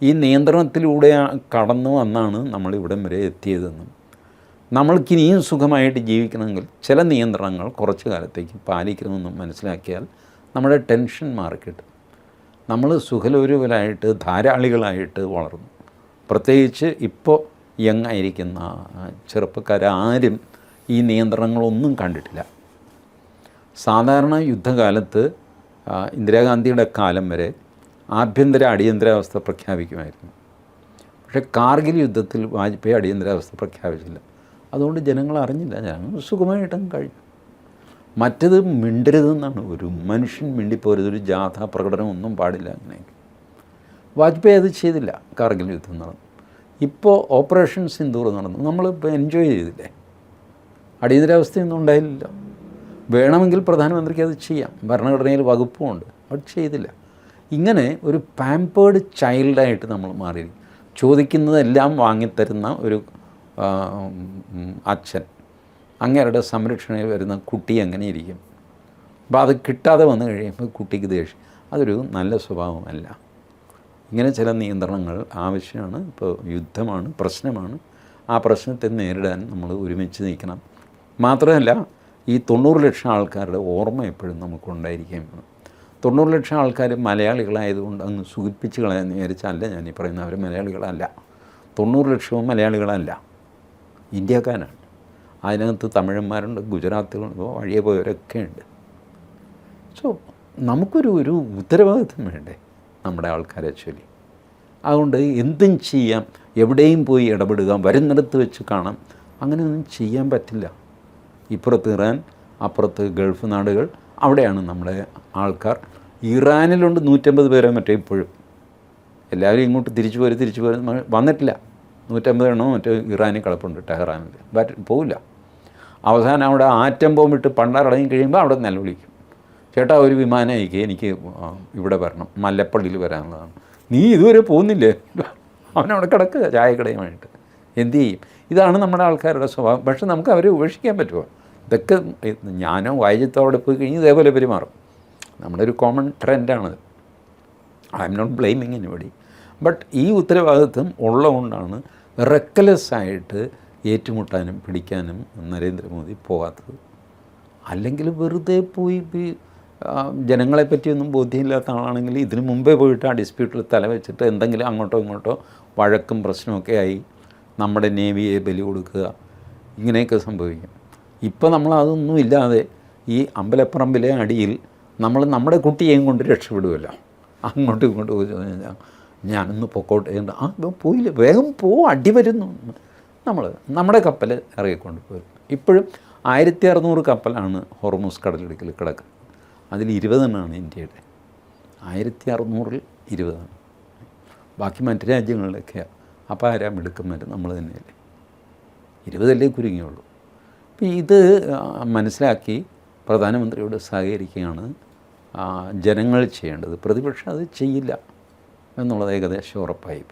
ഈ നിയന്ത്രണത്തിലൂടെ കടന്നു വന്നാണ് നമ്മളിവിടം വരെ എത്തിയതെന്നും നമ്മൾക്കിനിയും സുഖമായിട്ട് ജീവിക്കണമെങ്കിൽ ചില നിയന്ത്രണങ്ങൾ കുറച്ച് കാലത്തേക്ക് പാലിക്കണമെന്നും മനസ്സിലാക്കിയാൽ നമ്മുടെ ടെൻഷൻ മാറിക്കിട്ടും. നമ്മൾ സുഖലോലുപരായിട്ട് ധാരാളികളായിട്ട് വളർന്നു. പ്രത്യേകിച്ച് ഇപ്പോൾ യങ്ങായിരിക്കുന്ന ചെറുപ്പക്കാരും ഈ നിയന്ത്രണങ്ങളൊന്നും കണ്ടിട്ടില്ല. സാധാരണ യുദ്ധകാലത്ത് ഇന്ദിരാഗാന്ധിയുടെ കാലം വരെ ആഭ്യന്തര അടിയന്തരാവസ്ഥ പ്രഖ്യാപിക്കുമായിരുന്നു. പക്ഷേ കാർഗിൽ യുദ്ധത്തിൽ വാജ്പേയി അടിയന്തരാവസ്ഥ പ്രഖ്യാപിച്ചില്ല. അതുകൊണ്ട് ജനങ്ങൾ അറിഞ്ഞില്ല, ജനങ്ങൾ സുഖമായിട്ടും കഴിഞ്ഞു. മറ്റത് മിണ്ടരുതെന്നാണ്, ഒരു മനുഷ്യൻ മിണ്ടിപ്പോരുത്, ഒരു ജാഥ പ്രകടനം ഒന്നും പാടില്ല. അങ്ങനെയെങ്കിൽ വാജ്പേയി അത് ചെയ്തില്ല. കാർഗിൽ യുദ്ധം നടന്നു. ഇപ്പോൾ ഓപ്പറേഷൻ സിന്ദൂർ നടന്നു. നമ്മളിപ്പോൾ എൻജോയ് ചെയ്തില്ലേ? അടിയന്തരാവസ്ഥയൊന്നും ഉണ്ടായില്ല. വേണമെങ്കിൽ പ്രധാനമന്ത്രിക്ക് അത് ചെയ്യാം, ഭരണഘടനയിൽ വകുപ്പുമുണ്ട്. അത് ചെയ്തില്ല. ഇങ്ങനെ ഒരു പാമ്പേർഡ് ചൈൽഡായിട്ട് നമ്മൾ മാറി. ചോദിക്കുന്നതെല്ലാം വാങ്ങിത്തരുന്ന ഒരു അച്ഛൻ, അങ്ങേരുടെ സംരക്ഷണയിൽ വരുന്ന കുട്ടി എങ്ങനെ ഇരിക്കും? അപ്പോൾ അത് കിട്ടാതെ വന്നു കഴിയുമ്പോൾ കുട്ടിക്ക് ദേഷ്യം. അതൊരു നല്ല സ്വഭാവമല്ല. ഇങ്ങനെ ചില നിയന്ത്രണങ്ങൾ ആവശ്യമാണ്. ഇപ്പോൾ യുദ്ധമാണ്, പ്രശ്നമാണ്. ആ പ്രശ്നത്തെ നേരിടാൻ നമ്മൾ ഒരുമിച്ച് നിൽക്കണം. മാത്രമല്ല, ഈ 90 ലക്ഷം ആൾക്കാരുടെ ഓർമ്മ എപ്പോഴും നമുക്കുണ്ടായിരിക്കുകയും വേണം. 90 ലക്ഷം ആൾക്കാർ മലയാളികളായതുകൊണ്ട് അങ്ങ് സുഖിപ്പിച്ച് കളയാമെന്ന് വിചാരിച്ചല്ല ഞാൻ ഈ പറയുന്നത്. അവർ മലയാളികളല്ല. 90 ലക്ഷവും മലയാളികളല്ല, ഇന്ത്യക്കാരാണ്. അതിനകത്ത് തമിഴന്മാരുണ്ട്, ഗുജറാത്തുകളുണ്ട്, വഴിയെ പോയവരൊക്കെ ഉണ്ട്. സോ നമുക്കൊരു ഉത്തരവാദിത്വം വേണ്ടേ നമ്മുടെ ആൾക്കാരെ ചൊല്ലി? അതുകൊണ്ട് എന്തും ചെയ്യാം, എവിടെയും പോയി ഇടപെടുക, വരുന്നിടത്ത് വെച്ച് കാണാം, അങ്ങനെയൊന്നും ചെയ്യാൻ പറ്റില്ല. ഇപ്പുറത്ത് ഇറാൻ, അപ്പുറത്ത് ഗൾഫ് നാടുകൾ, അവിടെയാണ് നമ്മുടെ ആൾക്കാർ. ഇറാനിലുണ്ട് 150 പേരെ മറ്റേ ഇപ്പോഴും. എല്ലാവരും ഇങ്ങോട്ട് തിരിച്ചു പോരും വന്നിട്ടില്ല. 150 എണ്ണോ മറ്റേ ഇറാനിൽ കിടപ്പുണ്ട് ടെഹ്റാനിൽ. പോവില്ല. അവസാനം അവിടെ ആറ്റം ബോംബിട്ട് പണ്ടാറടങ്ങി കഴിയുമ്പോൾ അവിടെ നിലവിളിക്കും, ചേട്ടാ ഒരു വിമാനം അയക്കുക, എനിക്ക് ഇവിടെ വരണം, മല്ലപ്പള്ളിയിൽ വരാനുള്ളതാണ്. നീ ഇതുവരെ പോകുന്നില്ലേ? അവനവിടെ കിടക്കുക ചായക്കടയുമായിട്ട്. എന്തു ചെയ്യും? ഇതാണ് നമ്മുടെ ആൾക്കാരുടെ സ്വഭാവം. പക്ഷെ നമുക്ക് അവരെ ഉപേക്ഷിക്കാൻ പറ്റുമോ? ഇതൊക്കെ ഞാനോ വായിച്ചത്തോടെ പോയി കഴിഞ്ഞ് ഇതേപോലെ പെരുമാറും. നമ്മുടെ ഒരു കോമൺ ട്രെൻഡാണത്. I'm not blaming anybody. But ഈ ഉത്തരവാദിത്വം ഉള്ളതുകൊണ്ടാണ് റെക്കലെസ്സായിട്ട് ഏറ്റുമുട്ടാനും പിടിക്കാനും നരേന്ദ്രമോദി പോകാത്തത്. അല്ലെങ്കിൽ വെറുതെ പോയി ജനങ്ങളെപ്പറ്റിയൊന്നും ബോധ്യമില്ലാത്ത ആളാണെങ്കിൽ ഇതിന് മുമ്പേ പോയിട്ട് ആ ഡിസ്പ്യൂട്ടിൽ തലവെച്ചിട്ട് എന്തെങ്കിലും അങ്ങോട്ടോ ഇങ്ങോട്ടോ വഴക്കും പ്രശ്നമൊക്കെ ആയി നമ്മുടെ നേവിയെ ബലി കൊടുക്കുക, ഇങ്ങനെയൊക്കെ സംഭവിക്കും. ഇപ്പോൾ നമ്മൾ അതൊന്നും ഇല്ലാതെ ഈ അമ്പലപ്പറമ്പിലെ അടിയിൽ നമ്മൾ നമ്മുടെ കുട്ടിയെയും കൊണ്ട് രക്ഷപ്പെടുമല്ലോ. അങ്ങോട്ടും ഇങ്ങോട്ടും പോയി ഞാനൊന്ന് പൊക്കോട്ടെ, പോയില്ല, വേഗം അടി വരുന്നു. നമ്മുടെ കപ്പൽ ഇറങ്ങിക്കൊണ്ട് പോരും. ഇപ്പോഴും 1600 കപ്പലാണ് ഹോർമൂസ് കടലിടുക്കിൽ കിടക്കുന്നത്. അതിൽ 20 ഇന്ത്യയുടെ. 1600-ൽ 20. ബാക്കി മറ്റു രാജ്യങ്ങളിലൊക്കെയാണ്. അപ്പോൾ ആരാ മിടുക്കന്മാർ? നമ്മൾ തന്നെയല്ലേ. 20 കുരുങ്ങിയുള്ളൂ. അപ്പോൾ ഇത് മനസ്സിലാക്കി പ്രധാനമന്ത്രിയോട് സഹകരിക്കുകയാണ് ജനങ്ങൾ ചെയ്യേണ്ടത്. പ്രതിപക്ഷം അത് ചെയ്യില്ല എന്നുള്ളത് ഏകദേശം ഉറപ്പായി.